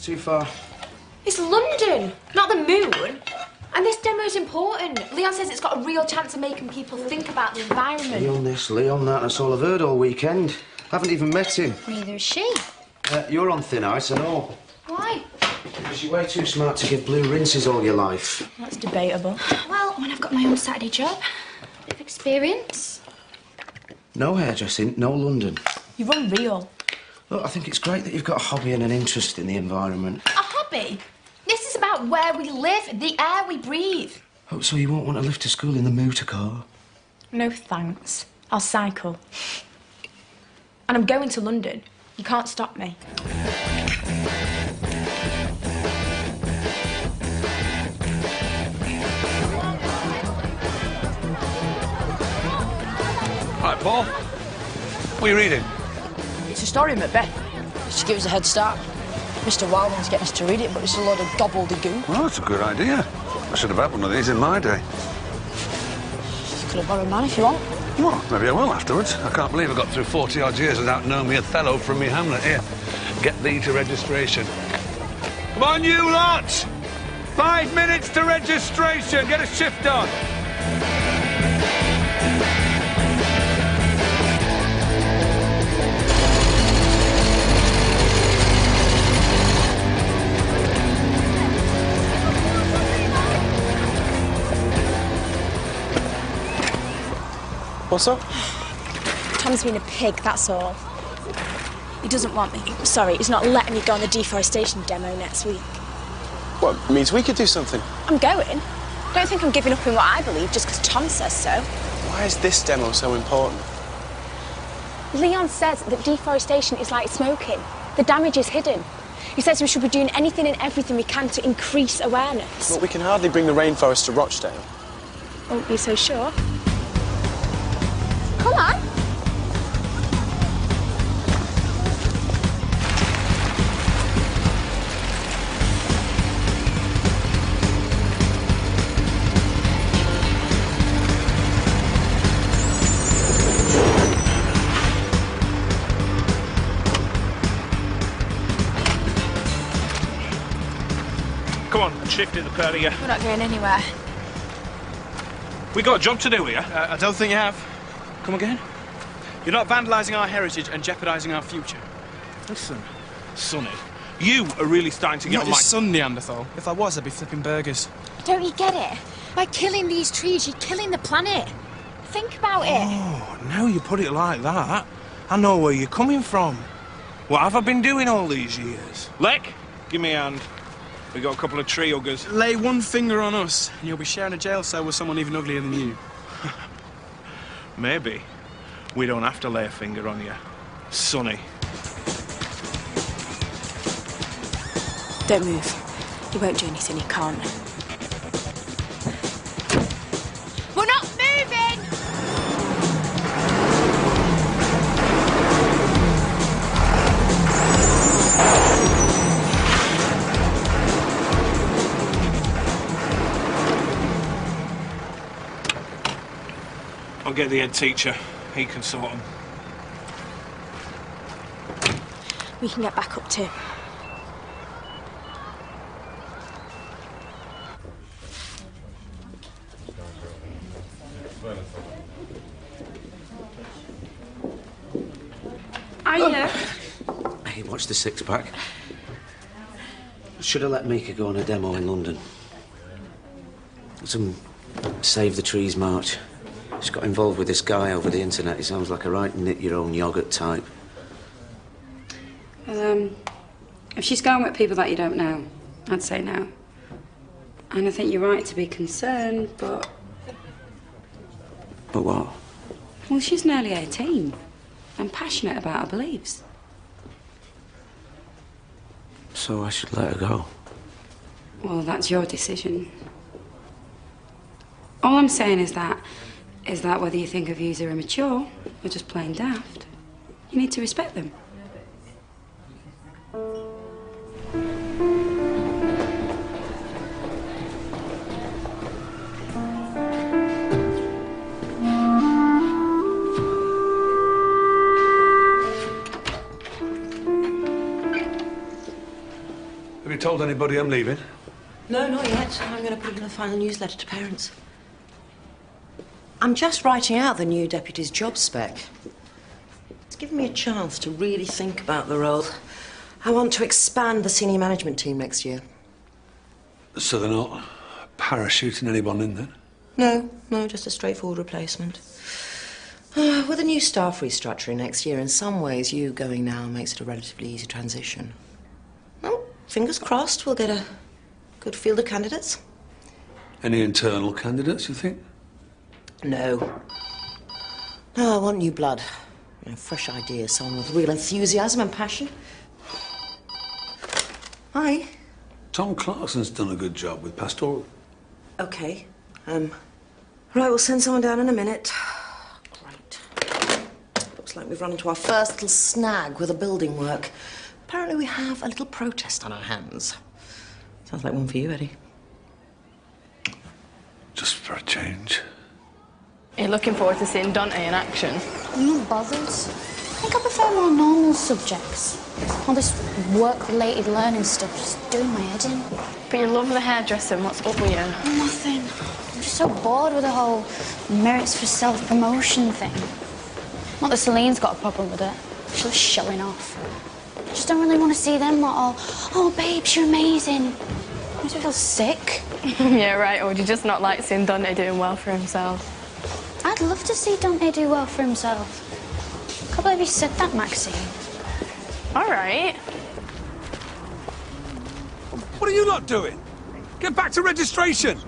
too far. It's London, not the moon. And this demo's important. Leon says it's got a real chance of making people think about the environment. Leon this, Leon that, that's all I've heard all weekend. Haven't even met him. Neither is she. You're on thin ice, I know. Why? Because you're way too smart to give blue rinses all your life. That's debatable. Well, when I've got my own Saturday job, bit of experience. No hairdressing, no London. You're unreal. Look, I think it's great that you've got a hobby and an interest in the environment. A hobby? This is about where we live, the air we breathe. Oh, so you won't want to live to school in the motor car? No thanks. I'll cycle. And I'm going to London. You can't stop me. Hi, Paul. What are you reading? It's a story, Macbeth. Just to give us a head start. Mr. Wilding's getting us to read it, but it's a load of gobbledygook. Well, that's a good idea. I should have had one of these in my day. You could have borrowed mine if you want. Well, maybe I will afterwards. I can't believe I got through 40-odd years without knowing me Othello from me Hamlet. Here, get thee to registration. Come on, you lot! 5 minutes to registration. Get a shift on. What's up? Tom's been a pig, that's all. He doesn't want me. Sorry, he's not letting me go on the deforestation demo next week. What, means we could do something? I'm going. Don't think I'm giving up in what I believe just because Tom says so. Why is this demo so important? Leon says that deforestation is like smoking. The damage is hidden. He says we should be doing anything and everything we can to increase awareness. Well, we can hardly bring the rainforest to Rochdale. Won't be so sure. Come on. Come on, shift in the pair of you. We're not going anywhere. We got a job to do here. I don't think you have. Come again? You're not vandalising our heritage and jeopardising our future. Listen, Sonny, you are really starting to get Not on your my... son, Neanderthal. If I was, I'd be flipping burgers. Don't you get it? By killing these trees, you're killing the planet. Think about it. Oh, now you put it like that, I know where you're coming from. What have I been doing all these years? Lek, give me a hand. We got a couple of tree huggers. Lay one finger on us, and you'll be sharing a jail cell with someone even uglier than you. Maybe. We don't have to lay a finger on you, Sonny. Don't move. He won't do anything he can't. We're not moving! I'll get the head teacher. He can sort them. We can get back up too. Hey, watch the six-pack. Should have let Mika go on a demo in London. Some Save the Trees march. She got involved with this guy over the internet. He sounds like a right knit-your-own-yoghurt type. Well, if she's going with people that you don't know, I'd say no. And I think you're right to be concerned, but... But what? Well, she's nearly 18 and passionate about her beliefs. So I should let her go? Well, that's your decision. All I'm saying is that whether you think her views are immature or just plain daft, you need to respect them. told anybody I'm leaving? No, not yet. I'm going to put it in a final newsletter to parents. I'm just writing out the new deputy's job spec. It's given me a chance to really think about the role. I want to expand the senior management team next year. So they're not parachuting anyone in then? No, just a straightforward replacement. With a new staff restructuring next year, in some ways, you going now makes it a relatively easy transition. Well, fingers crossed we'll get a good field of candidates. Any internal candidates, you think? No, I want new blood. You know, fresh ideas, someone with real enthusiasm and passion. Hi. Tom Clarkson's done a good job with pastoral. Okay. Right, we'll send someone down in a minute. Great. Looks like we've run into our first little snag with the building work. Apparently we have a little protest on our hands. Sounds like one for you, Eddie. Just for a change. Are you looking forward to seeing Dante in action? I'm not bothered. I think I prefer more normal subjects. All this work-related learning stuff just doing my head in. But you love the hairdressing. What's up with you? Nothing. I'm just so bored with the whole merits for self-promotion thing. Not that Celine's got a problem with it. She's just showing off. I just don't really want to see them all, oh, babes, you're amazing. Makes me feel sick. Yeah, right. Or would you just not like seeing Dante doing well for himself? I'd love to see Dante do well for himself. Can't believe you said that, Maxine. All right. What are you lot doing? Get back to registration!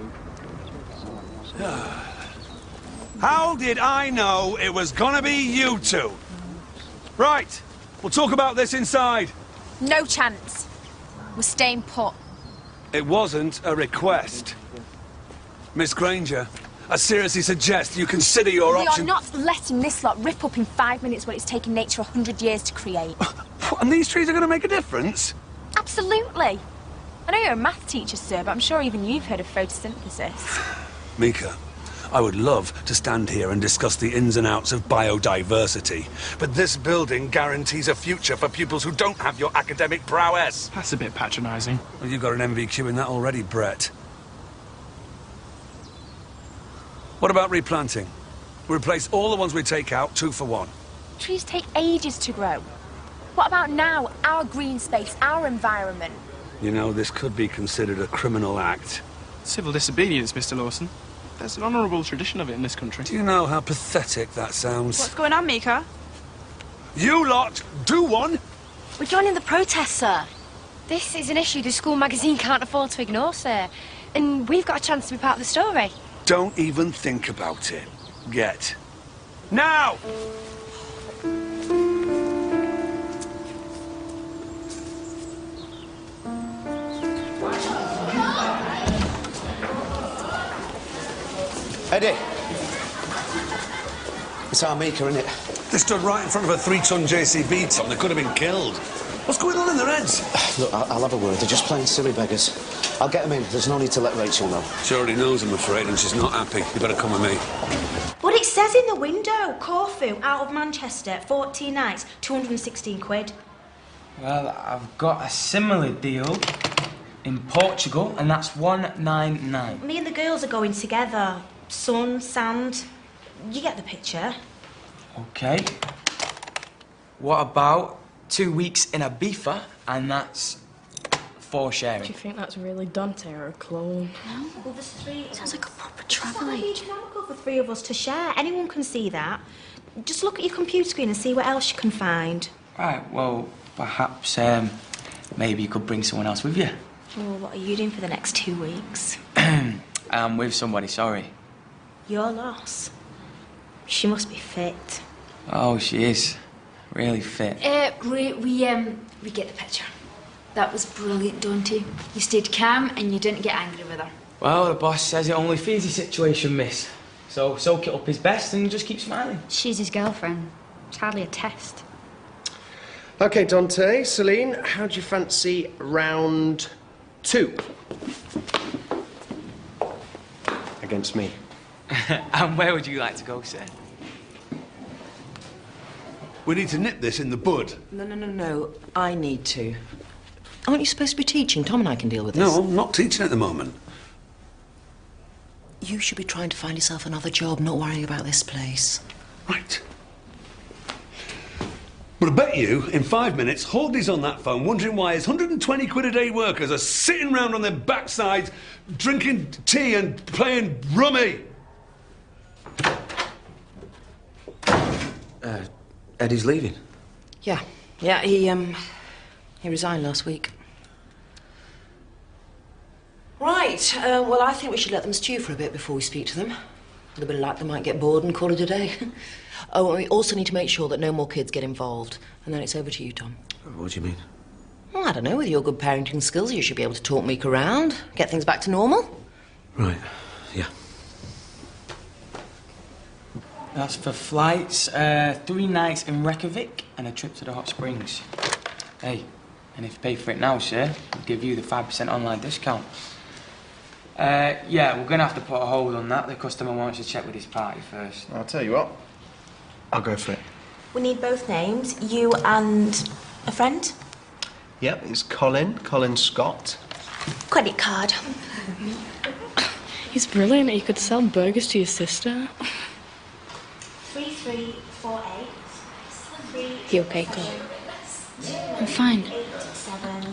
How did I know it was gonna be you two? Right, we'll talk about this inside. No chance. We're staying put. It wasn't a request. Miss Granger, I seriously suggest you consider your We options. are not letting this lot rip up in 5 minutes when it's taken nature 100 years to create. And these trees are going to make a difference? Absolutely. I know you're a math teacher, sir, but I'm sure even you've heard of photosynthesis. Mika, I would love to stand here and discuss the ins and outs of biodiversity, but this building guarantees a future for pupils who don't have your academic prowess. That's a bit patronising. Well, you've got an MVQ in that already, Brett. What about replanting? We replace all the ones we take out, 2 for 1. Trees take ages to grow. What about now? Our green space, our environment. You know, this could be considered a criminal act. Civil disobedience, Mr. Lawson. There's an honourable tradition of it in this country. Do you know how pathetic that sounds? What's going on, Mika? You lot, do one! We're joining the protest, sir. This is an issue the school magazine can't afford to ignore, sir. And we've got a chance to be part of the story. Don't even think about it. Get. Now! Eddie. It's our Mika, isn't it? They stood right in front of a 3-ton JCB, Tom. They could have been killed. What's going on in their heads? Look, I'll have a word. They're just plain silly beggars. I'll get them in. There's no need to let Rachel know. She already knows, I'm afraid, and she's not happy. You better come with me. But it says in the window, Corfu, out of Manchester, 14 nights, 216 quid. Well, I've got a similar deal in Portugal, and that's 199. Me and the girls are going together. Sun, sand. You get the picture. Okay. What about 2 weeks in Ibiza, and that's 4 sharing? Do you think that's really Dante or a clone? No. Well, there's 3. Sounds like a proper It's travel not agent. economical for 3 of us to share. Anyone can see that. Just look at your computer screen and see what else you can find. Right, well, perhaps maybe you could bring someone else with you. Well, what are you doing for the next 2 weeks? I'm with somebody, sorry. Your loss. She must be fit. Oh, she is. Really fit. We get the picture. That was brilliant, Dante. You stayed calm and you didn't get angry with her. Well, the boss says it only feeds the situation, miss. So soak it up his best and just keep smiling. She's his girlfriend. It's hardly a test. OK, Dante, Celine, how do you fancy round 2? Against me. And where would you like to go, sir? We need to nip this in the bud. No. I need to. Aren't you supposed to be teaching? Tom and I can deal with this. No, I'm not teaching at the moment. You should be trying to find yourself another job, not worrying about this place. Right. But I bet you, in 5 minutes, Hawley's on that phone wondering why his 120 quid a day workers are sitting round on their backsides, drinking tea and playing rummy. Eddie's leaving. Yeah, he resigned last week. Right, well, I think we should let them stew for a bit before we speak to them. With a bit of luck, they might get bored and call it a day. Oh, and we also need to make sure that no more kids get involved. And then it's over to you, Tom. What do you mean? Well, I don't know, with your good parenting skills, you should be able to talk Meek around, get things back to normal. Right, yeah. That's for flights, 3 nights in Reykjavik and a trip to the hot springs. Hey, and if you pay for it now, sir, I'll give you the 5% online discount. Yeah, we're going to have to put a hold on that. The customer wants to check with his party first. I'll tell you what. I'll go for it. We need both names, you and a friend. Yep, it's Colin Scott. Credit card. He's brilliant. He could sell burgers to your sister. 3348. You okay, Chloe? I'm fine.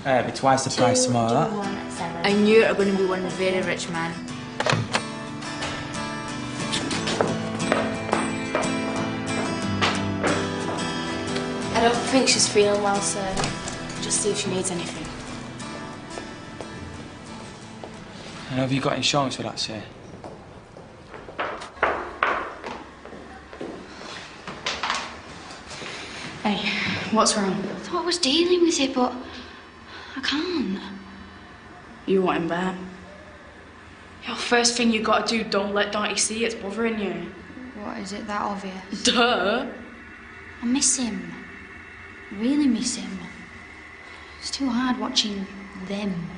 It'll be twice the price tomorrow, that. I knew it were going to be one very rich man. I don't think she's feeling well, sir. Just see if she needs anything. And have you got insurance for that, sir? Hey, what's wrong? I thought I was dealing with it, but I can't. You want him back? Yo, first thing you gotta do, don't let Dottie see it's bothering you. What, is it that obvious? Duh! I miss him. I really miss him. It's too hard watching them.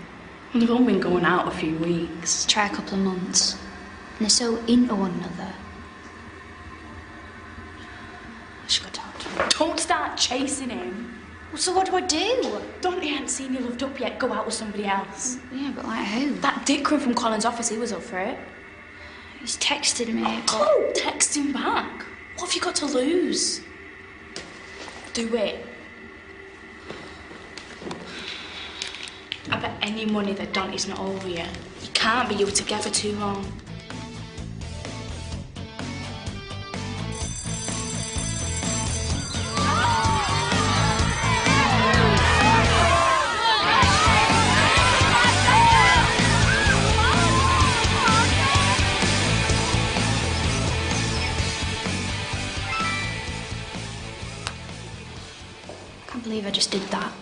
Well, they've all been going out a few weeks. Try a couple of months. And they're so into one another. I should go talk to him. Don't start chasing him. Well, so what do I do? Dante hadn't seen you loved up yet. Go out with somebody else. Yeah, but like who? That Dickram from Colin's office, he was up for it. He's texted me, but... Oh, text him back. What have you got to lose? Do it. I bet any money that Dante's not over you. You can't be, you were together too long. I can't believe I just did that.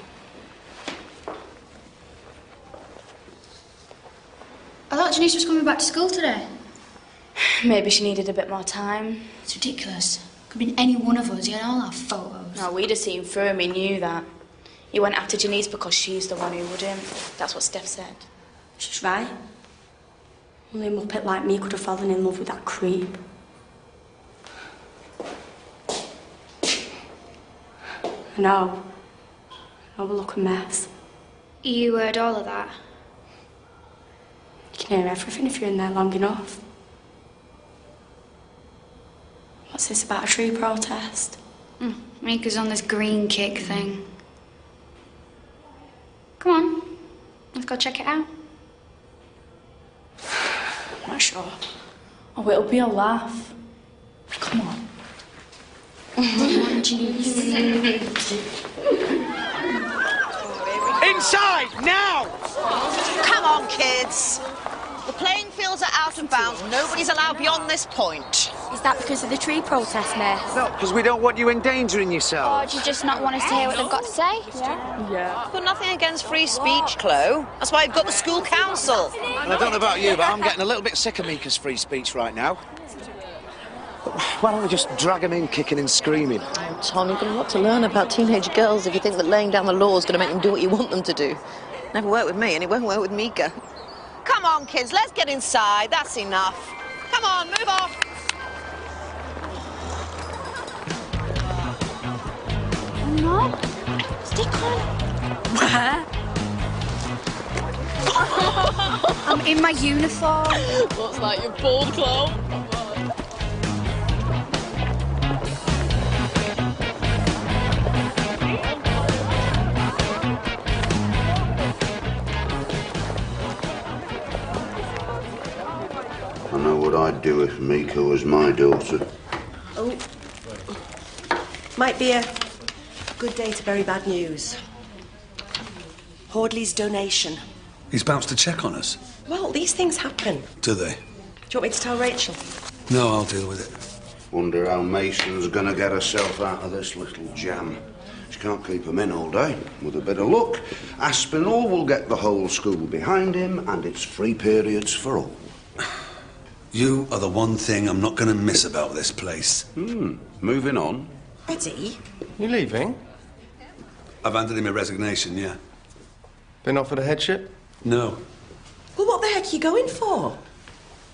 I thought Janice was coming back to school today. Maybe she needed a bit more time. It's ridiculous. Could have been any one of us. You had all our photos. No, we'd have seen through him, he knew that. He went after Janice because she's the one who wouldn't. That's what Steph said. She's right. Only a muppet like me could have fallen in love with that creep. I know. I look a mess. You heard all of that? You can hear everything if you're in there long enough. What's this about a tree protest? Mika's on this green kick thing. Come on. Let's go check it out. I'm not sure. Oh, it'll be a laugh. Come on. Inside, now! Come on, kids. The playing fields are out of bounds. Nobody's allowed beyond this point. Is that because of the tree protest, Miss? No, because we don't want you endangering Or yourself. do you just not want us to hear what they've got to say? Yeah. I've got nothing against free speech, Chloe. That's why I've got the school council. And I don't know about you, but I'm getting a little bit sick of Mika's free speech right now. Why don't we just drag him in, kicking and screaming? Oh, Tom, you've got a lot to learn about teenage girls if you think that laying down the law is going to make them do what you want them to do. Never worked with me, and it won't work with Mika. Come on, kids, let's get inside. That's enough. Come on, move off. No. Stick on. Where? I'm in my uniform. Looks like you're pulled, Chloe. I know what I'd do if Mika was my daughter. Oh. Might be a good day to bury bad news. Hordley's donation. He's bounced to check on us. Well, these things happen. Do they? Do you want me to tell Rachel? No, I'll deal with it. Wonder how Mason's gonna get herself out of this little jam. She can't keep him in all day. With a bit of luck, Aspinall will get the whole school behind him, and it's free periods for all. You are the one thing I'm not going to miss about this place. Moving on. Eddie? You leaving? I've handed him a resignation, yeah. Been offered a headship? No. Well, what the heck are you going for?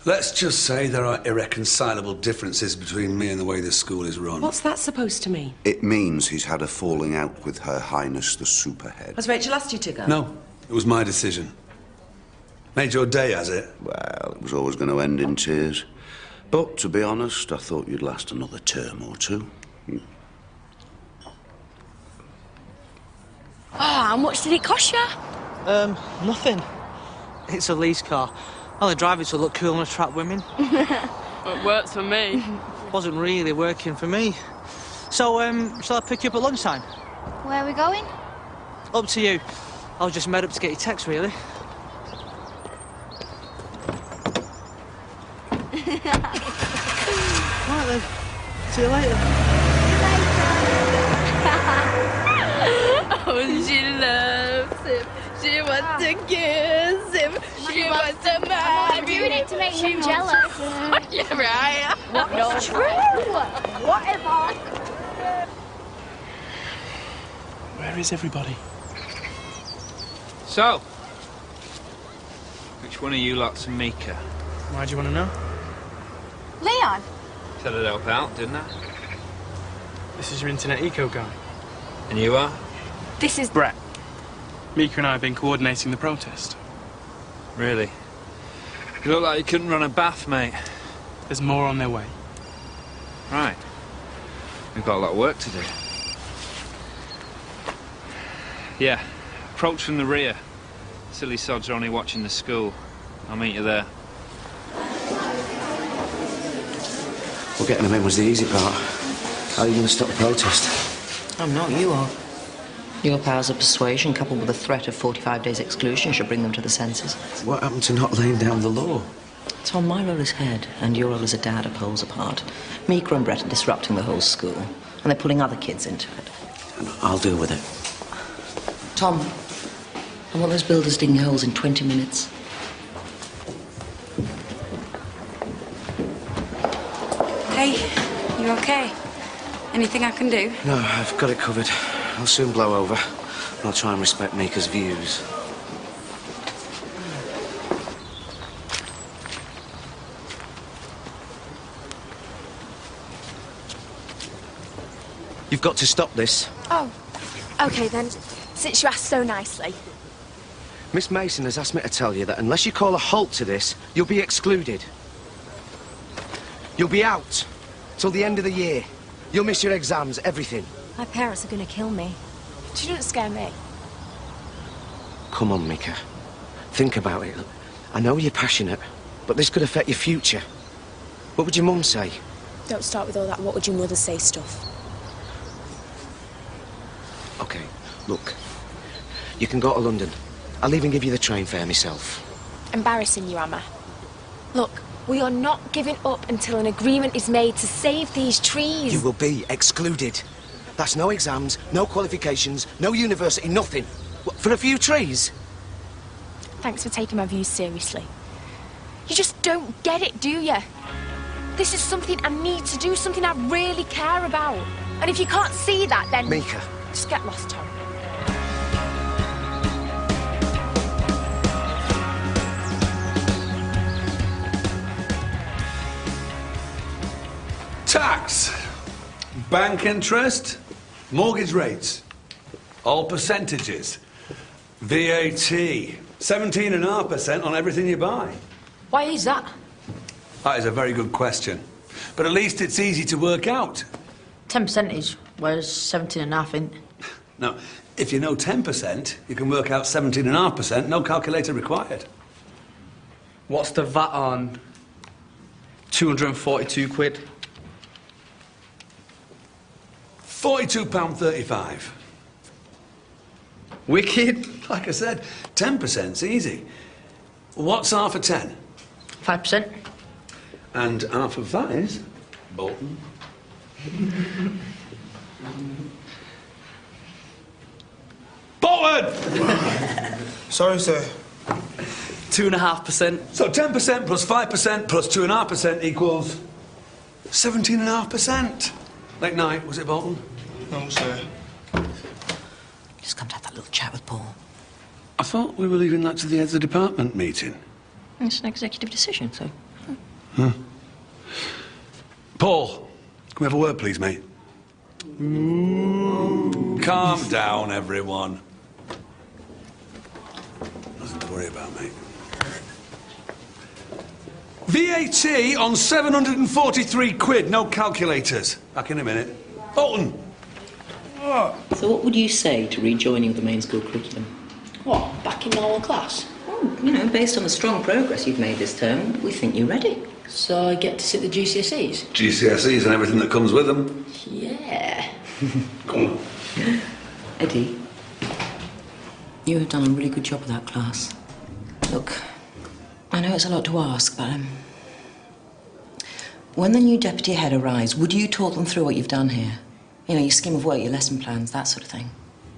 Let's just say there are irreconcilable differences between me and the way this school is run. What's that supposed to mean? It means he's had a falling out with Her Highness the Superhead. Has Rachel asked you to go? No, it was my decision. Made your day, has it? Well, it was always going to end in tears. But, to be honest, I thought you'd last another term or two. Oh, how much did it cost you? Nothing. It's a lease car. I'll only drive it to look cool and attract women. It works for me. Wasn't really working for me. So, shall I pick you up at lunchtime? Where are we going? Up to you. I was just made up to get your text, really. Right then. See you later. Oh, she loves him. She wants to kiss him. She wants to marry him. I'm doing it to make him jealous. Yeah, right. What's true? Whatever. Where is everybody? So, which one of you lot's Mika? Why do you want to know? Leon. Said I'd help out, didn't I? This is your internet eco guy. And you are? This is Brett. Mika and I have been coordinating the protest. Really? You look like you couldn't run a bath, mate. There's more on their way. Right. We've got a lot of work to do. Yeah. Approach from the rear. Silly sods are only watching the school. I'll meet you there. Well, getting them in was the easy part. How are you going to stop the protest? I'm not, you are. Your powers of persuasion, coupled with the threat of 45 days exclusion, should bring them to the senses. What happened to not laying down the law? Tom, my role is head, and your role as a dad are poles apart. Mika and Brett are disrupting the whole school, and they're pulling other kids into it. I'll deal with it. Tom, I want those builders digging holes in 20 minutes. Hey, you okay? Anything I can do? No, I've got it covered. I'll soon blow over. I'll try and respect Mika's views. You've got to stop this. Oh, okay then, since you asked so nicely. Miss Mason has asked me to tell you that unless you call a halt to this, you'll be excluded. You'll be out till the end of the year. You'll miss your exams, everything. My parents are going to kill me. She doesn't scare me. Come on, Mika. Think about it. I know you're passionate, but this could affect your future. What would your mum say? Don't start with all that what would your mother say stuff. Okay, look. You can go to London. I'll even give you the train fare myself. Embarrassing you, Emma. Look, we are not giving up until an agreement is made to save these trees. You will be excluded. That's no exams, no qualifications, no university, nothing. What, for a few trees? Thanks for taking my views seriously. You just don't get it, do you? This is something I need to do, something I really care about. And if you can't see that, then... Mika. Just get lost, Tom. Tax, bank interest, mortgage rates, all percentages, VAT, 17.5% on everything you buy. Why is that? That is a very good question. But at least it's easy to work out. 10% is, whereas 17.5 isn't. Now, if you know 10%, you can work out 17.5%, no calculator required. What's the VAT on 242 quid? £42.35. Wicked. Like I said, 10%'s easy. What's half of 10? 5%. And half of that is Bolton. Bolton! Sorry, sir. 2.5%. So 10% plus 5% plus 2.5% equals 17.5%. Late night, was it, Bolton? No, sir. Just come to have that little chat with Paul. I thought we were leaving that to the heads of department meeting. It's an executive decision, so... Huh. Paul, can we have a word, please, mate? Calm down, everyone. Nothing to worry about, mate. VAT on 743 quid, no calculators. Back in a minute. Bolton! So what would you say to rejoining the main school curriculum? What, back in normal class? Oh, you know, based on the strong progress you've made this term, we think you're ready. So I get to sit the GCSEs? GCSEs and everything that comes with them. Yeah. Come on. Eddie, you have done a really good job with that class. Look, I know it's a lot to ask, but when the new deputy head arrives, would you talk them through what you've done here? You know, your scheme of work, your lesson plans, that sort of thing.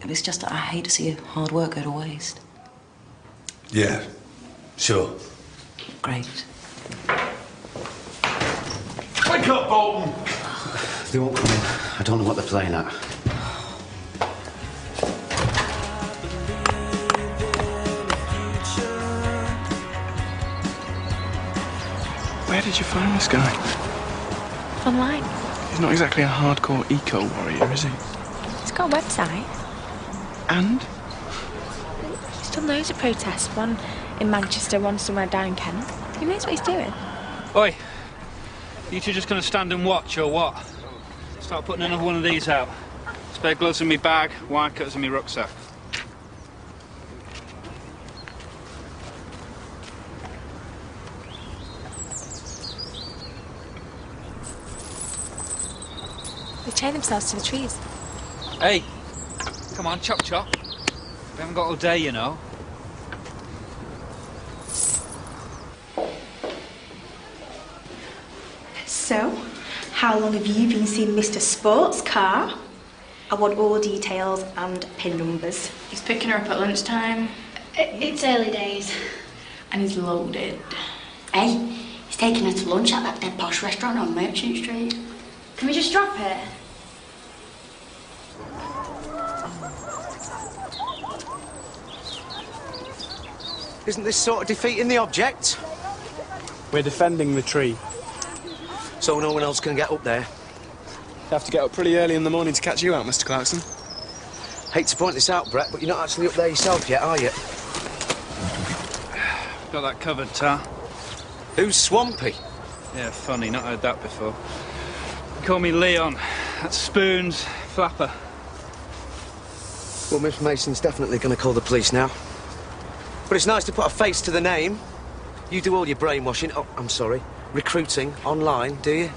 It's just that I hate to see your hard work go to waste. Yeah, sure. Great. Wake up, Bolton! They won't come in. I don't know what they're playing at. Where did you find this guy? Online. He's not exactly a hardcore eco-warrior, is he? He's got a website. And? He's done loads of protests. One in Manchester, one somewhere down in Kent. He knows what he's doing. Oi, you two just gonna stand and watch, or what? Start putting another one of these out. Spare gloves in me bag, wire cutters in me rucksack. They chain themselves to the trees. Hey, come on, chop chop. We haven't got all day, you know. So, how long have you been seeing Mr. Sports Car? I want all details and pin numbers. He's picking her up at lunchtime. It's early days. And he's loaded. Hey, he's taking her to lunch at that dead posh restaurant on Merchant Street. Can we just drop it? Isn't this sort of defeating the object? We're defending the tree. So no one else can get up there? You have to get up pretty early in the morning to catch you out, Mr. Clarkson. Hate to point this out, Brett, but you're not actually up there yourself yet, are you? Got that covered, Tar. Who's Swampy? Yeah, funny, not heard that before. Call me Leon. That's Spoon's flapper. Well, Miss Mason's definitely going to call the police now. But it's nice to put a face to the name. You do all your brainwashing, recruiting online, do you?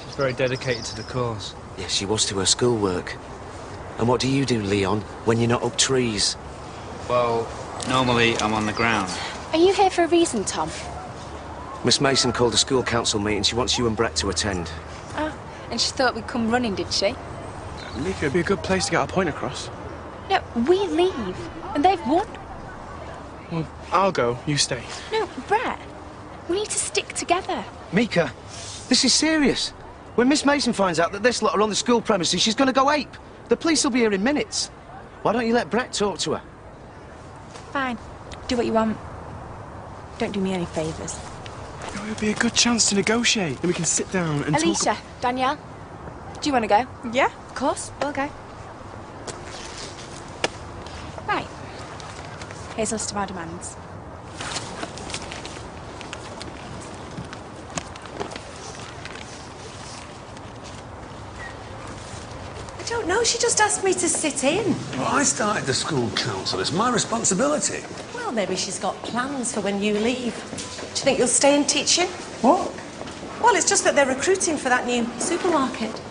She's very dedicated to the cause. Yes, she was to her schoolwork. And what do you do, Leon, when you're not up trees? Well, normally I'm on the ground. Are you here for a reason, Tom? Miss Mason called a school council meeting. She wants you and Brett to attend. Oh, and she thought we'd come running, did she? Mika, it'd be a good place to get our point across. No, we leave, and they've won. Well, I'll go, you stay. No, Brett, we need to stick together. Mika, this is serious. When Miss Mason finds out that this lot are on the school premises, she's going to go ape. The police will be here in minutes. Why don't you let Brett talk to her? Fine, do what you want. Don't do me any favours. It would be a good chance to negotiate, and we can sit down and Alicia, Danielle, do you want to go? Yeah, of course, we'll go. Right. Here's a list of our demands. I don't know, she just asked me to sit in. Well, I started the school council. It's my responsibility. Well, maybe she's got plans for when you leave. Do you think you'll stay in teaching? What? Well, it's just that they're recruiting for that new supermarket.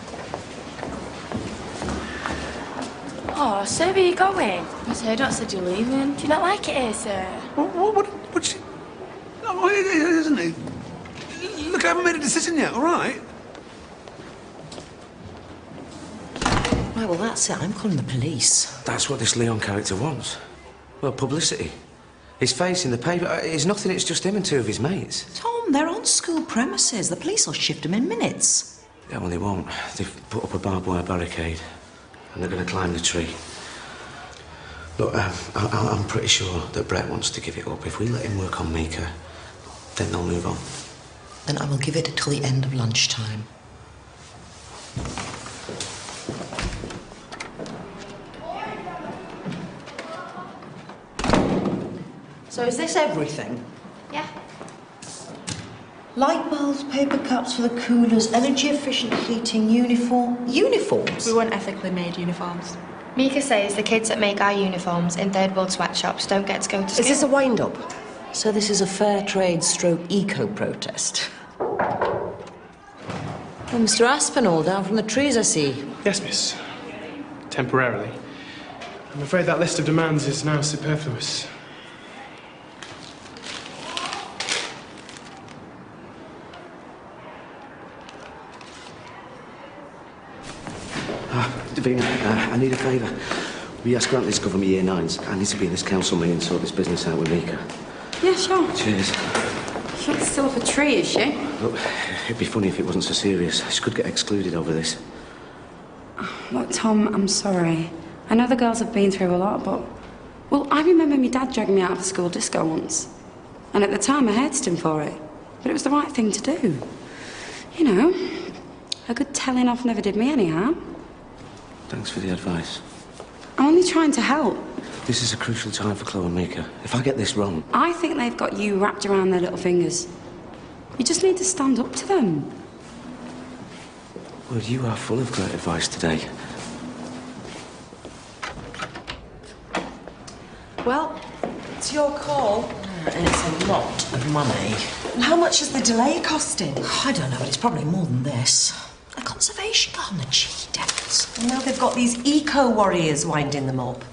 Oh, sir, where are you going? Miss Haydock said you're leaving. Do you not like it here, sir? What she... No, it isn't it? Look, I haven't made a decision yet, all right? Right, well, that's it. I'm calling the police. That's what this Leon character wants. Well, publicity. His face in the paper. It's nothing, it's just him and two of his mates. Tom, they're on school premises. The police will shift them in minutes. Yeah, well, they won't. They've put up a barbed wire barricade. And they're going to climb the tree. Look, I'm pretty sure that Brett wants to give it up. If we let him work on Mika, then they'll move on. Then I will give it till the end of lunchtime. So is this everything? Yeah. Light bulbs, paper cups for the coolers, energy-efficient heating, uniforms? We want ethically made uniforms. Mika says the kids that make our uniforms in third world sweatshops don't get to go to school. Is this a wind-up? So this is a fair trade stroke eco-protest? Well, Mr. Aspinall, down from the trees, I see. Yes, miss. Temporarily. I'm afraid that list of demands is now superfluous. Davina, I need a favour. We asked Grantley to cover me year nines. I need to be in this council meeting and sort this business out with Mika. Yeah, sure. Cheers. She's still up a tree, is she? Look, it'd be funny if it wasn't so serious. She could get excluded over this. Look, Tom, I'm sorry. I know the girls have been through a lot, but... Well, I remember my dad dragging me out of the school disco once. And at the time, I hated him for it. But it was the right thing to do. You know, a good telling off never did me any harm. Thanks for the advice. I'm only trying to help. This is a crucial time for Chloe and Mika. If I get this wrong... I think they've got you wrapped around their little fingers. You just need to stand up to them. Well, you are full of great advice today. Well, it's your call. And it's a lot of money. And how much is the delay costing? I don't know, but it's probably more than this. A conservation garden, the cheeky devils. And now they've got these eco-warriors winding them up.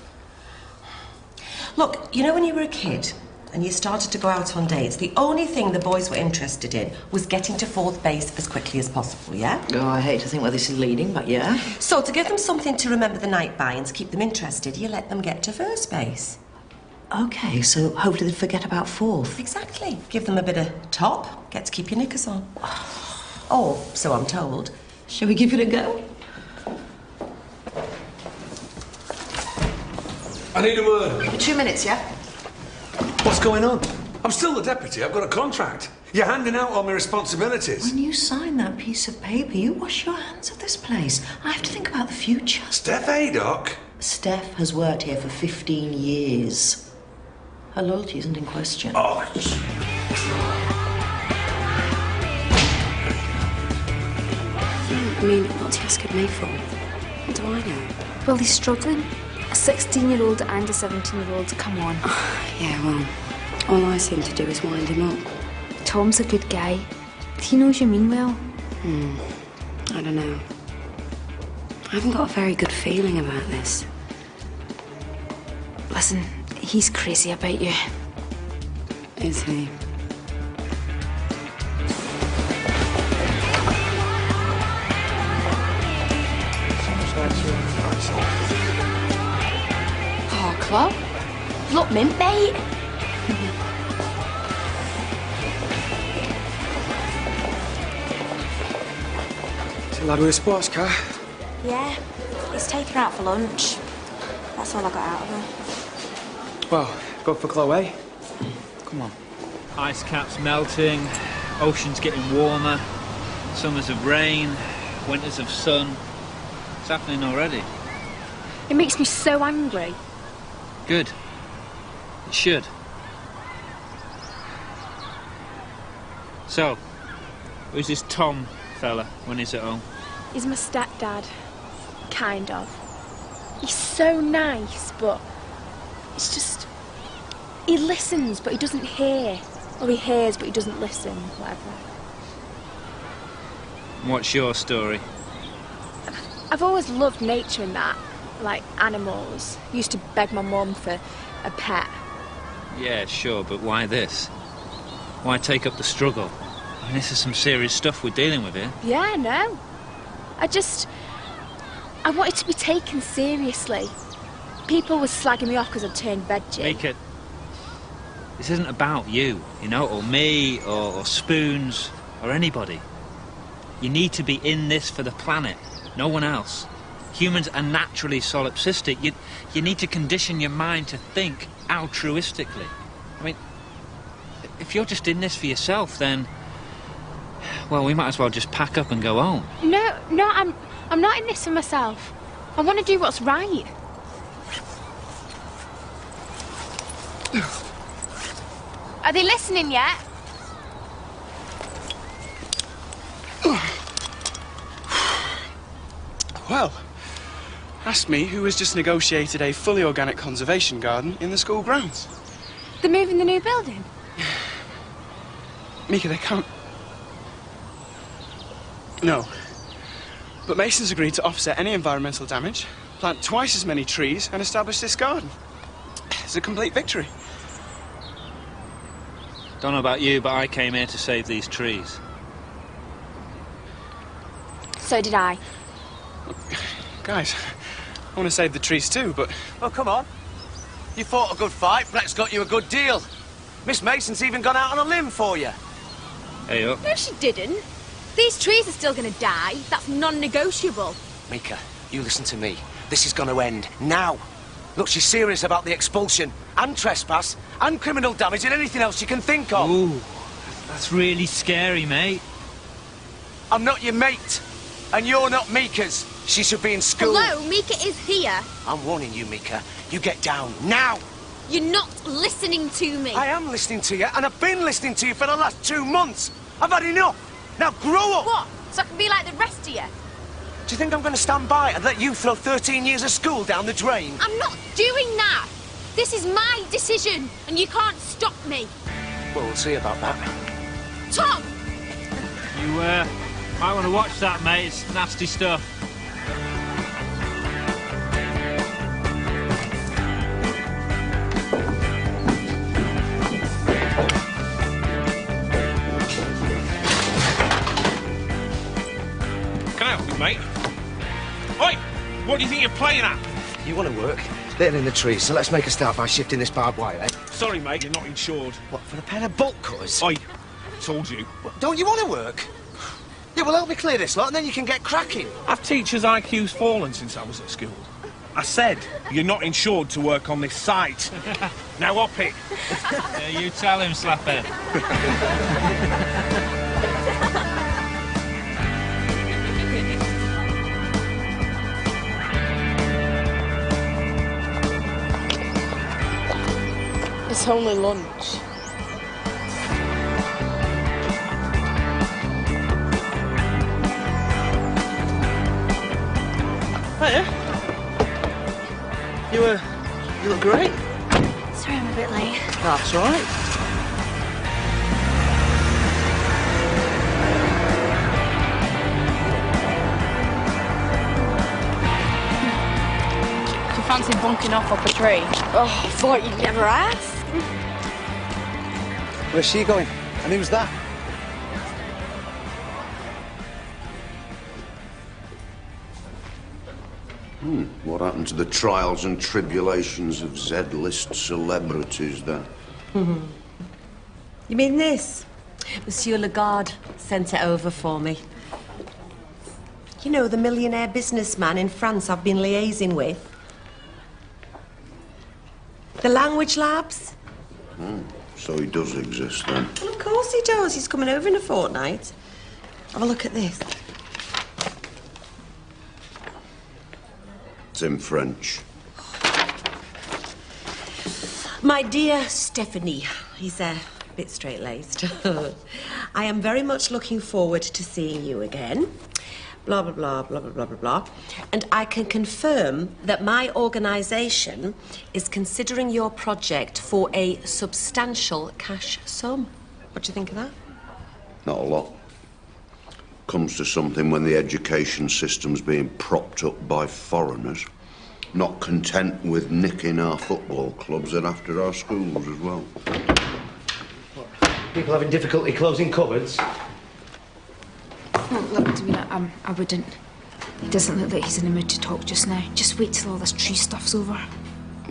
Look, you know when you were a kid and you started to go out on dates, the only thing the boys were interested in was getting to fourth base as quickly as possible, yeah? Oh, I hate to think where this is leading, but yeah. So to give them something to remember the night by and to keep them interested, you let them get to first base. OK, so hopefully they'd forget about fourth. Exactly. Give them a bit of top, get to keep your knickers on. Oh, so I'm told. Shall we give it a go? I need a word. 2 minutes, yeah? What's going on? I'm still the deputy. I've got a contract. You're handing out all my responsibilities. When you sign that piece of paper, you wash your hands of this place. I have to think about the future. Steph Haydock? Steph has worked here for 15 years. Her loyalty isn't in question. Oh, I mean, what's he asking me for? What do I know? Well, he's struggling. A 16-year-old and a 17-year-old, come on. Yeah, well, all I seem to do is wind him up. Tom's a good guy. He knows you mean well. I don't know. I haven't got a very good feeling about this. Listen, he's crazy about you. Is he? Oh, Chloe, you look mint, mate. Is it lad with a sports car? Yeah, he's taken her out for lunch. That's all I got out of her. Well, go for Chloe. Come on. Ice caps melting, oceans getting warmer, summers of rain, winters of sun. It's happening already. It makes me so angry. Good. It should. So, who's this Tom fella when he's at home? He's my stepdad. Kind of. He's so nice, but it's just... He listens, but he doesn't hear. Or he hears, but he doesn't listen, whatever. What's your story? I've always loved nature and that. Like animals. Used to beg my mum for a pet. Yeah, sure, but why this? Why take up the struggle? I mean, this is some serious stuff we're dealing with here. Yeah, no. I wanted to be taken seriously. People were slagging me off because I'd turned veggie. Mika, this isn't about you, you know, or me, or Spoons, or anybody. You need to be in this for the planet, no one else. Humans are naturally solipsistic. You need to condition your mind to think altruistically. I mean, if you're just in this for yourself, then... Well, we might as well just pack up and go home. No, I'm not in this for myself. I want to do what's right. Are they listening yet? Well, ask me who has just negotiated a fully organic conservation garden in the school grounds. They're moving the new building? Mika, they can't... No. But Mason's agreed to offset any environmental damage, plant twice as many trees, and establish this garden. It's a complete victory. Don't know about you, but I came here to save these trees. So did I. Guys, I want to save the trees too, but... Oh, come on. You fought a good fight. Brett's got you a good deal. Miss Mason's even gone out on a limb for you. Hey up. No, she didn't. These trees are still going to die. That's non-negotiable. Mika, you listen to me. This is going to end now. Look, she's serious about the expulsion and trespass and criminal damage and anything else you can think of. Ooh, that's really scary, mate. I'm not your mate, and you're not Mika's. She should be in school. Hello, Mika is here. I'm warning you, Mika. You get down now. You're not listening to me. I am listening to you, and I've been listening to you for the last 2 months. I've had enough. Now grow up! What? So I can be like the rest of you? Do you think I'm going to stand by and let you throw 13 years of school down the drain? I'm not doing that. This is my decision, and you can't stop me. Well, we'll see about that. Tom! You, might want to watch that, mate. It's nasty stuff. Mate. Oi! What do you think you're playing at? You want to work? They're in the trees, so let's make a start by shifting this barbed wire, eh? Sorry, mate, you're not insured. What, for a pair of bolt cutters? Oi, told you. What, don't you want to work? Yeah, well, help me clear this lot, and then you can get cracking. Have teachers' IQs fallen since I was at school? I said, you're not insured to work on this site. Now up it. Yeah, you tell him, Slaphead. It's only lunch. Hiya. You look great. Sorry I'm a bit late. That's all right. Do you fancy bunking off up a tree? Oh, I thought you'd never ask. Where's she going? And who's that? What happened to the trials and tribulations of Z-list celebrities, then? You mean this? Monsieur Lagarde sent it over for me. You know, the millionaire businessman in France I've been liaising with. The language labs. So he does exist, then? Well, of course he does. He's coming over in a fortnight. Have a look at this. It's in French. My dear Stephanie, he's a bit straight-laced. I am very much looking forward to seeing you again. Blah, blah, blah, blah, blah, blah, blah, blah. And I can confirm that my organisation is considering your project for a substantial cash sum. What do you think of that? Not a lot. Comes to something when the education system's being propped up by foreigners, not content with nicking our football clubs and after our schools as well. People having difficulty closing cupboards? Oh, look, Davina, I wouldn't. He doesn't look like he's in the mood to talk just now. Just wait till all this tree stuff's over.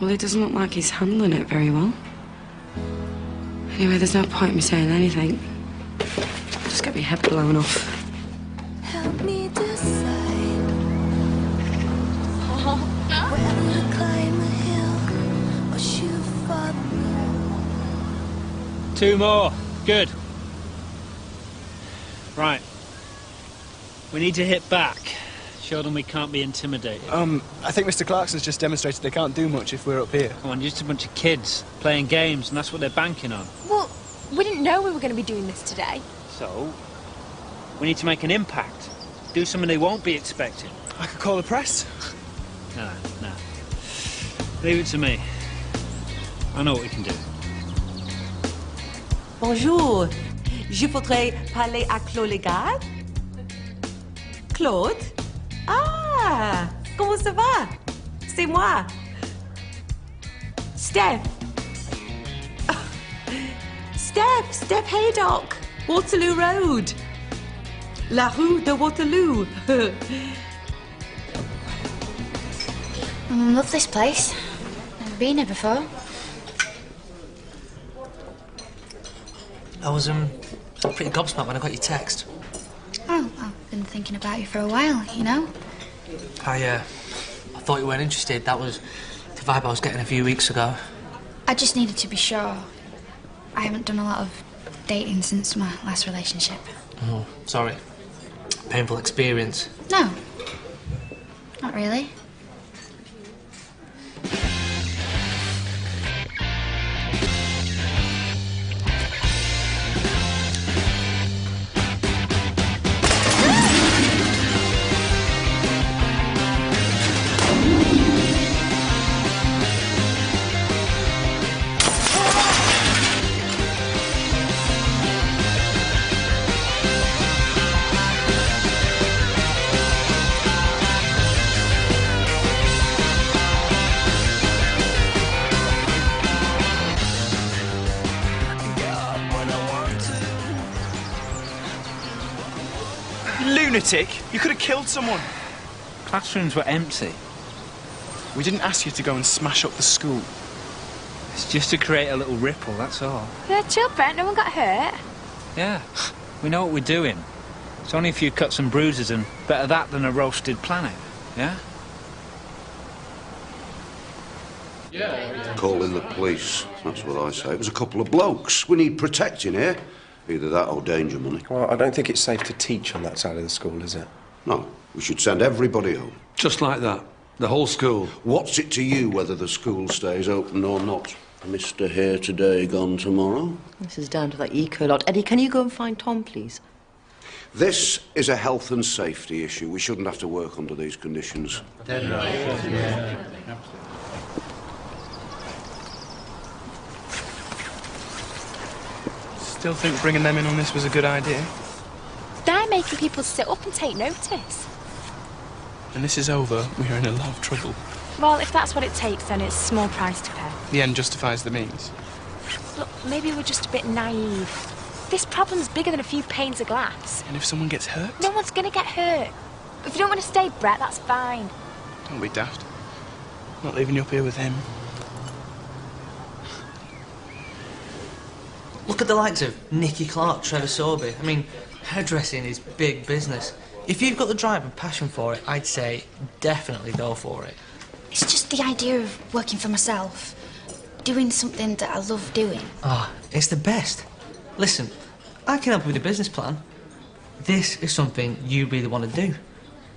Well, it doesn't look like he's handling it very well. Anyway, there's no point in me saying anything. Just get my head blown off. Help me decide whether to climb a hill or shoot for the moon. 2 more. Good. Right. We need to hit back. Show them we can't be intimidated. I think Mr. Clarkson's just demonstrated they can't do much if we're up here. Come on, just a bunch of kids playing games, and that's what they're banking on. Well, we didn't know we were going to be doing this today. So, we need to make an impact. Do something they won't be expecting. I could call the press. No. Leave it to me. I know what we can do. Bonjour. Je voudrais parler à Claude Legard. Claude? Ah, comment ça va? C'est moi. Steph. Steph Haydock. Waterloo Road. La rue de Waterloo. I love this place. Never been here before. I was pretty gobsmacked when I got your text. Oh, I've been thinking about you for a while, you know? I thought you weren't interested. That was the vibe I was getting a few weeks ago. I just needed to be sure. I haven't done a lot of dating since my last relationship. Oh, sorry. Painful experience. No. Not really. Lunatic! You could have killed someone. Classrooms were empty. We didn't ask you to go and smash up the school. It's just to create a little ripple, that's all. Yeah, chill, Brent. No one got hurt. Yeah, we know what we're doing. It's only a few cuts and bruises, and better that than a roasted planet, yeah? Calling the police, that's what I say. It was a couple of blokes. We need protecting here. Either that or danger money. Well, I don't think it's safe to teach on that side of the school, is it? No, we should send everybody home. Just like that. The whole school. What's it to you whether the school stays open or not? Mr. here today, gone tomorrow? This is down to that eco lot. Eddie, can you go and find Tom, please? This is a health and safety issue. We shouldn't have to work under these conditions. Dead right. Still think bringing them in on this was a good idea? They're making people sit up and take notice. When this is over, we're in a lot of trouble. Well, if that's what it takes, then it's a small price to pay. The end justifies the means. Look, maybe we're just a bit naive. This problem's bigger than a few panes of glass. And if someone gets hurt? No one's gonna get hurt. If you don't want to stay, Brett, that's fine. Don't be daft. Not leaving you up here with him. Look at the likes of Nicky Clark, Trevor Sorby. I mean, hairdressing is big business. If you've got the drive and passion for it, I'd say definitely go for it. It's just the idea of working for myself. Doing something that I love doing. Ah, it's the best. Listen, I can help you with a business plan. This is something you really want to do.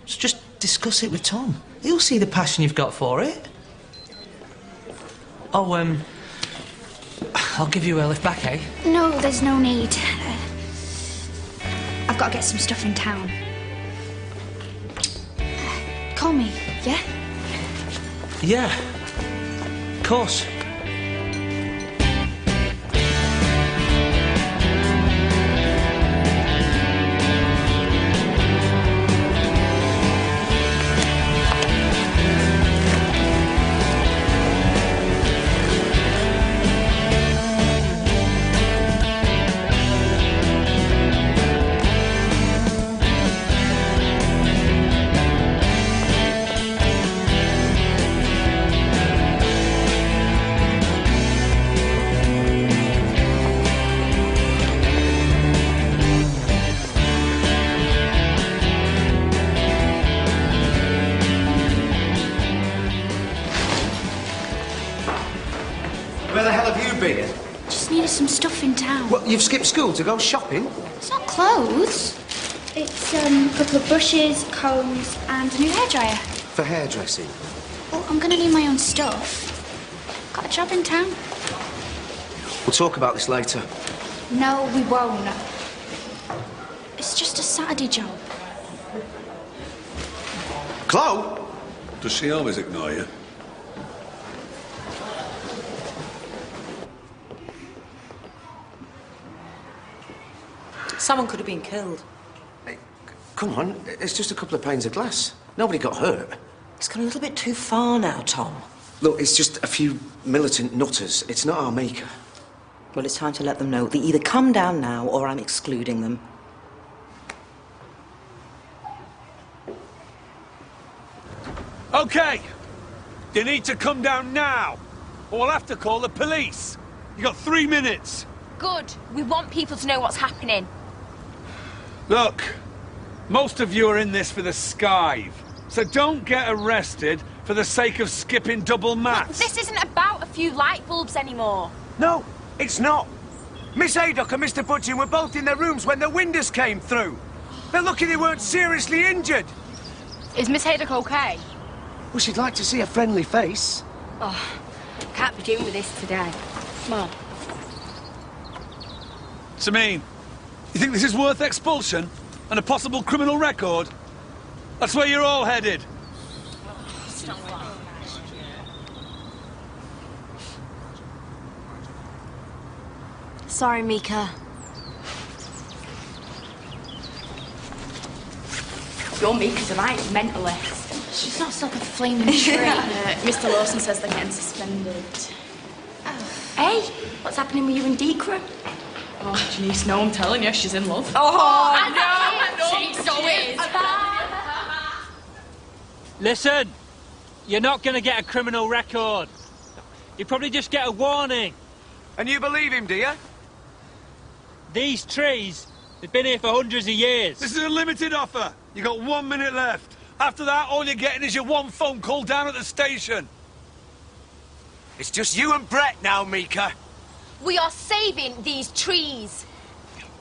So just discuss it with Tom. He'll see the passion you've got for it. Oh, I'll give you a lift back, eh? No, there's no need. I've got to get some stuff in town. Call me, yeah? Yeah. Of course. Where the hell have you been? Just needed some stuff in town. Well, you've skipped school to go shopping? It's not clothes. It's a couple of brushes, combs, and a new hairdryer. For hairdressing? Well, I'm going to need my own stuff. Got a job in town. We'll talk about this later. No, we won't. It's just a Saturday job. Chloe? Does she always ignore you? Someone could have been killed. Hey, come on, it's just a couple of panes of glass. Nobody got hurt. It's gone a little bit too far now, Tom. Look, it's just a few militant nutters. It's not our maker. Well, it's time to let them know. They either come down now or I'm excluding them. OK! You need to come down now, or we'll have to call the police. You got 3 minutes. Good. We want people to know what's happening. Look, most of you are in this for the skive, so don't get arrested for the sake of skipping double maths. This isn't about a few light bulbs anymore. No, it's not. Miss Haydock and Mr. Butchin were both in their rooms when the windows came through. They're lucky they weren't seriously injured. Is Miss Haydock okay? Well, she'd like to see a friendly face. Oh, can't be doing with this today. Come on. Samin, you think this is worth expulsion and a possible criminal record? That's where you're all headed. Sorry, Mika. Your Mika's a right mentalist. She's not stuck with a flaming tree. Mr. Lawson says they're getting suspended. Hey, what's happening with you and Deecra? Oh, Janice, no, I'm telling you, she's in love. She so is. Listen, you're not going to get a criminal record. You probably just get a warning. And you believe him, do you? These trees, they've been here for hundreds of years. This is a limited offer. You got 1 minute left. After that, all you're getting is your one phone call down at the station. It's just you and Brett now, Mika. We are saving these trees.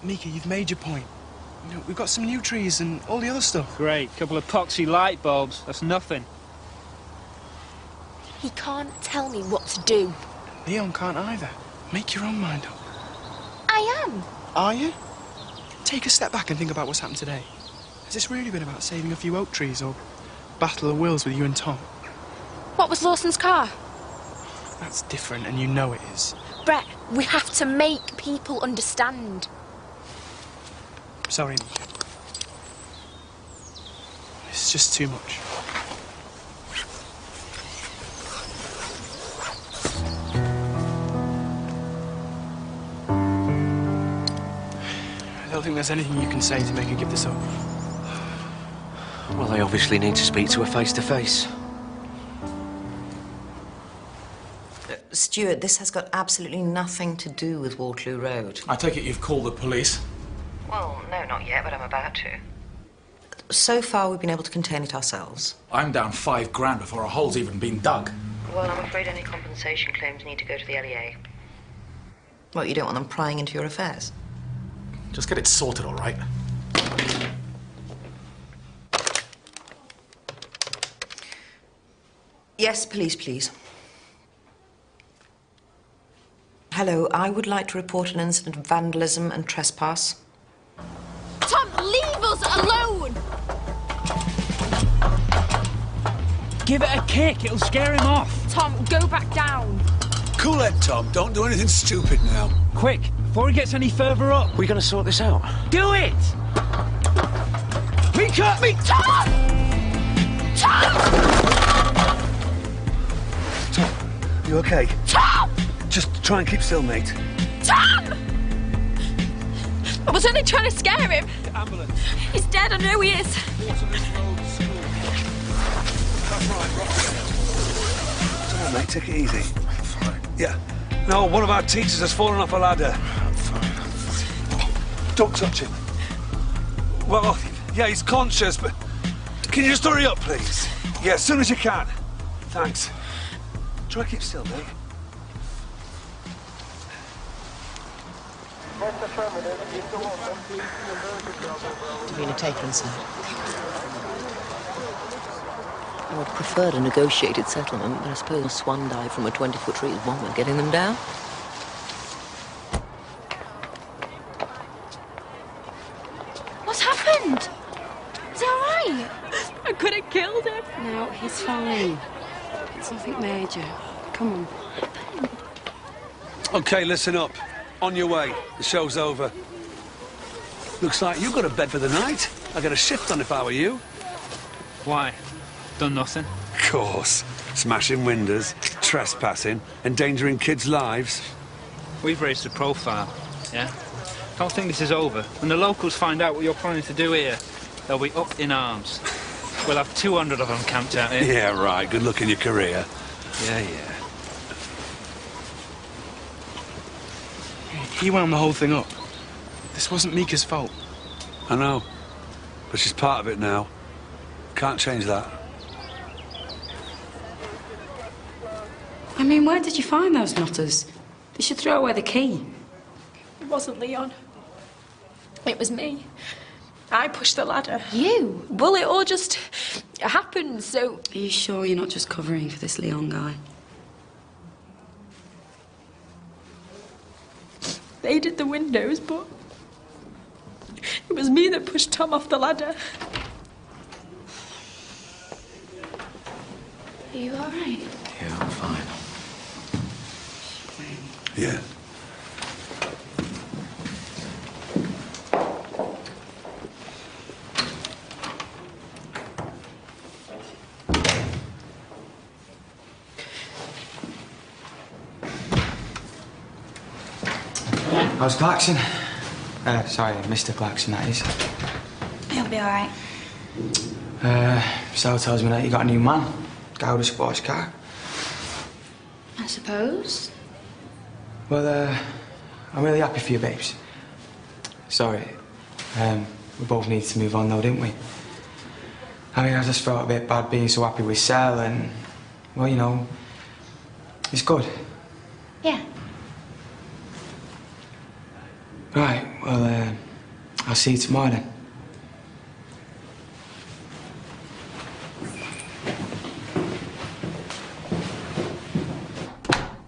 Mika, you've made your point. You know, we've got some new trees and all the other stuff. Great, couple of epoxy light bulbs, that's nothing. He can't tell me what to do. Leon can't either. Make your own mind up. I am. Are you? Take a step back and think about what's happened today. Has this really been about saving a few oak trees or battle of the wills with you and Tom? What was Lawson's car? That's different, and you know it is. Brett, we have to make people understand. Sorry, Mika. It's just too much. I don't think there's anything you can say to make her give this up. Well, I obviously need to speak to her face-to-face. Stuart, this has got absolutely nothing to do with Waterloo Road. I take it you've called the police? Well, no, not yet, but I'm about to. So far, we've been able to contain it ourselves. I'm down $5 grand before a hole's even been dug. Well, I'm afraid any compensation claims need to go to the LEA. What, you don't want them prying into your affairs? Just get it sorted, all right? Yes, police, please. Hello, I would like to report an incident of vandalism and trespass. Tom, leave us alone! Give it a kick, it'll scare him off. Tom, go back down. Cool it, Tom. Don't do anything stupid now. Quick, before he gets any further up. We're going to sort this out. Do it! Mika! Tom! Tom! Tom, you okay? Tom! Just try and keep still, mate. Tom! I was only trying to scare him. The ambulance. He's dead, I know he is. Waterloo Road School. That's right, Rochdale. Come on, mate, take it easy. I'm fine. Yeah. No, one of our teachers has fallen off a ladder. I'm fine. Don't touch him. Well, yeah, he's conscious, but can you just hurry up, please? Yeah, as soon as you can. Thanks. Try to keep still, mate. Been taken, sir. I would prefer a negotiated settlement, but I suppose a swan dive from a 20-foot tree is one way of getting them down. What's happened? Is he all right? I could have killed him. No, he's fine. It's nothing major. Come on. Okay, listen up. On your way. The show's over. Looks like you got a bed for the night. I'd get a shift on if I were you. Why? Done nothing. Of course. Smashing windows, trespassing, endangering kids' lives. We've raised the profile, yeah? Don't think this is over. When the locals find out what you're planning to do here, they'll be up in arms. We'll have 200 of them camped out here. Yeah, right. Good luck in your career. Yeah, yeah. He wound the whole thing up. This wasn't Mika's fault. I know. But she's part of it now. Can't change that. I mean, where did you find those nutters? They should throw away the key. It wasn't Leon. It was me. I pushed the ladder. You? Well, it all just happened, so... Are you sure you're not just covering for this Leon guy? They did the windows, but... it was me that pushed Tom off the ladder. Are you all right? Yeah, I'm fine. Yeah. How's Clarkson? Sorry, Mr. Clarkson, that is. He'll be all right. Sal tells me that you got a new man. Guy with a sports car. I suppose. Well, I'm really happy for you, babes. Sorry. We both needed to move on, though, didn't we? I mean, I just felt a bit bad being so happy with Sal, and, well, you know, it's good. Yeah. Right, well, I'll see you tomorrow then.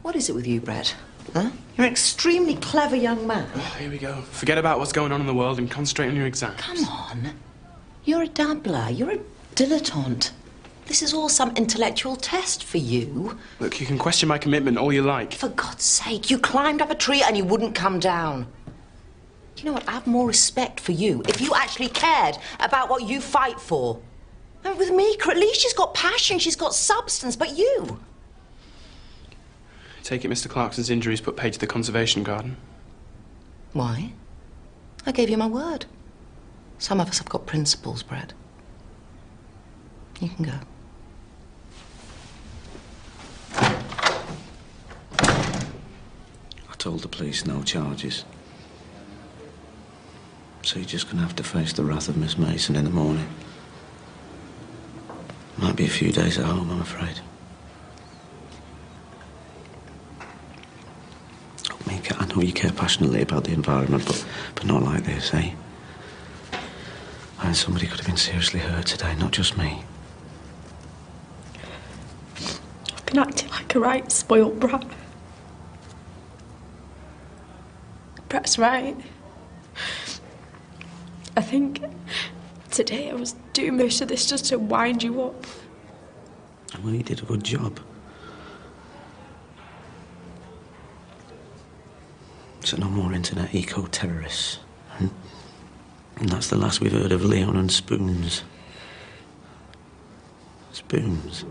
What is it with you, Brett? Huh? You're an extremely clever young man. Oh, here we go. Forget about what's going on in the world and concentrate on your exams. Come on. You're a dabbler. You're a dilettante. This is all some intellectual test for you. Look, you can question my commitment all you like. For God's sake, you climbed up a tree and you wouldn't come down. You know what? I have more respect for you if you actually cared about what you fight for. I mean, with Mika, at least she's got passion, she's got substance, but you... Take it Mr. Clarkson's injuries put paid to the conservation garden. Why? I gave you my word. Some of us have got principles, Brett. You can go. I told the police no charges. So you're just gonna have to face the wrath of Miss Mason in the morning. Might be a few days at home, I'm afraid. Look, Mika, I know you care passionately about the environment, but not like this, eh? And somebody could have been seriously hurt today, not just me. I've been acting like a right spoiled brat. Brett's right. I think today I was doing most of this just to wind you up. Well, you did a good job. So no more internet eco-terrorists. And that's the last we've heard of Leon and Spoons. Spoons?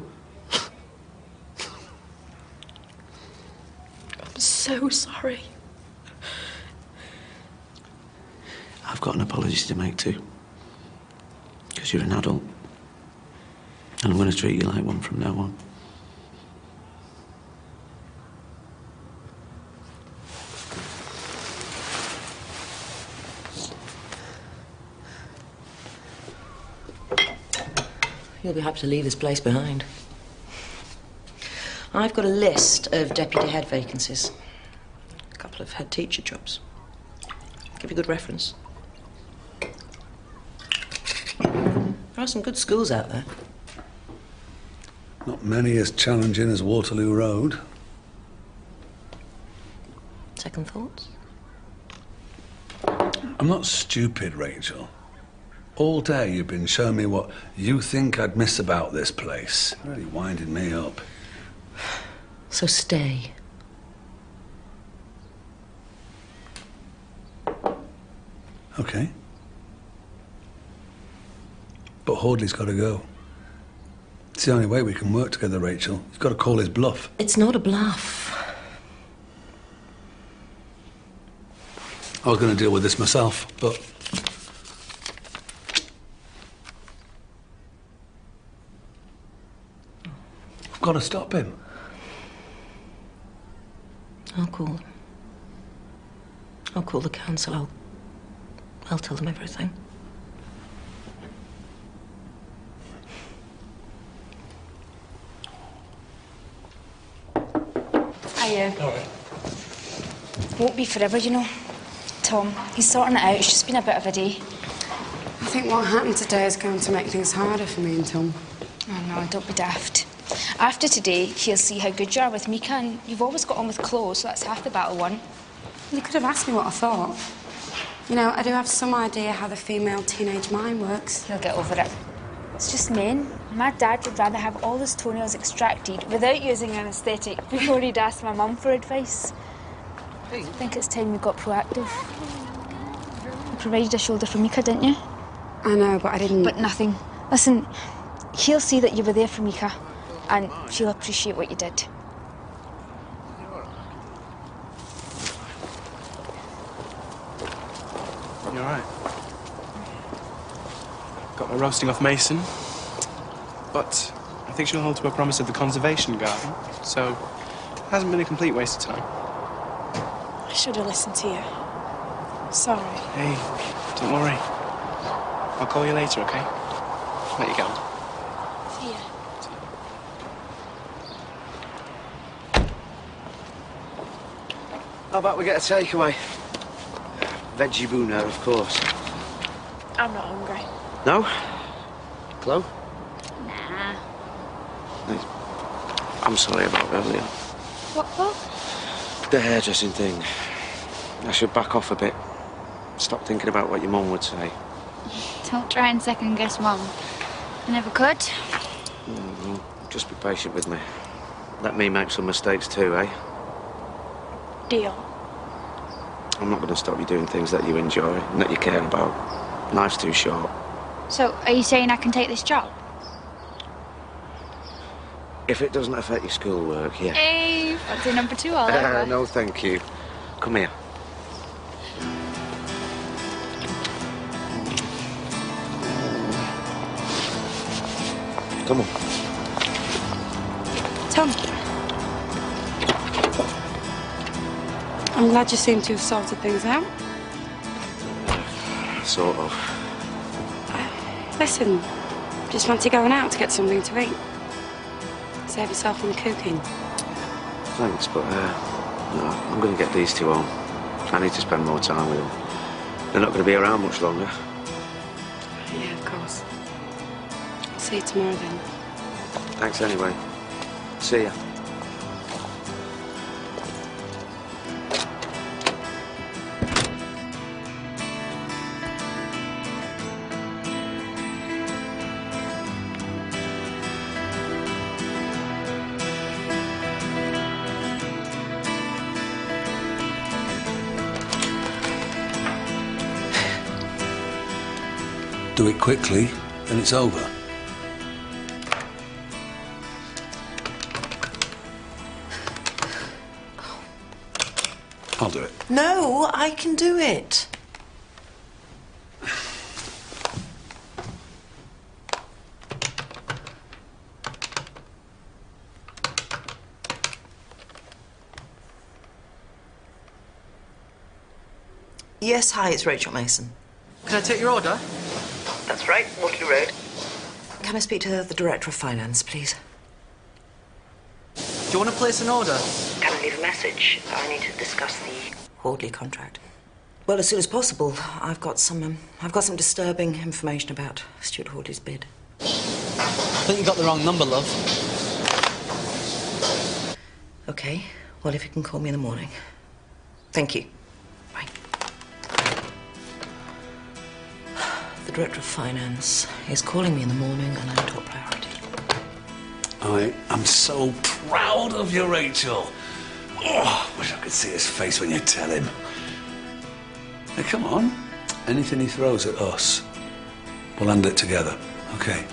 I'm so sorry. I've got an apology to make too. Because you're an adult. And I'm going to treat you like one from now on. You'll be happy to leave this place behind. I've got a list of deputy head vacancies. A couple of head teacher jobs. Give you a good reference. There are some good schools out there. Not many as challenging as Waterloo Road. Second thoughts? I'm not stupid, Rachel. All day you've been showing me what you think I'd miss about this place. Really winding me up. So stay. Okay. But Hordley's got to go. It's the only way we can work together, Rachel. You've got to call his bluff. It's not a bluff. I was going to deal with this myself, but... I've got to stop him. I'll call them. I'll call the council. I'll tell them everything. Hiya. Won't be forever, you know. Tom, he's sorting it out. It's just been a bit of a day. I think what happened today is going to make things harder for me and Tom. Oh, no, don't be daft. After today, he'll see how good you are with Mika, and you've always got on with Chloe, so that's half the battle won. You could have asked me what I thought. You know, I do have some idea how the female teenage mind works. He'll get over it. It's just men. My dad would rather have all his toenails extracted without using anaesthetic before he'd ask my mum for advice. I think it's time we got proactive. You provided a shoulder for Mika, didn't you? I know, but I didn't... But nothing. Listen, he'll see that you were there for Mika, and she'll appreciate what you did. You're right. Got my roasting off Mason, but I think she'll hold to her promise of the conservation garden, so it hasn't been a complete waste of time. I should have listened to you. Sorry. Hey, don't worry. I'll call you later, okay? Let you go. See ya. How about we get a takeaway? Veggie Buna, of course. I'm not hungry. No? Chloe? Nah. I'm sorry about earlier. What? The hairdressing thing. I should back off a bit. Stop thinking about what your mum would say. Don't try and second-guess Mum. I never could. Just be patient with me. Let me make some mistakes too, eh? Deal. I'm not going to stop you doing things that you enjoy and that you care about. Life's too short. So, are you saying I can take this job? If it doesn't affect your schoolwork, yeah. Hey, fancy number 2 all over. No, thank you. Come here. Come on. Tom. I'm glad you seem to have sorted things out. Sort of. Listen, just fancy going out to get something to eat. Save yourself on cooking. Thanks, but no, I'm going to get these two home. I need to spend more time with them. They're not going to be around much longer. Yeah, of course. I'll see you tomorrow then. Thanks anyway. See ya. do it quickly, then it's over. I'll do it. No, I can do it. Yes, hi, it's Rachel Mason. Can I take your order? That's right, Waterloo Road. Can I speak to the Director of Finance, please? Do you want to place an order? Can I leave a message? I need to discuss the Hordley contract. Well, as soon as possible. I've got some disturbing information about Stuart Hordley's bid. I think you got the wrong number, love. Okay, well, if you can call me in the morning. Thank you. Bye. The Director of Finance is calling me in the morning and I'm top priority. I am so proud of you, Rachel. Oh, wish I could see his face when you tell him. Hey, come on. Anything he throws at us, we'll handle it together, okay?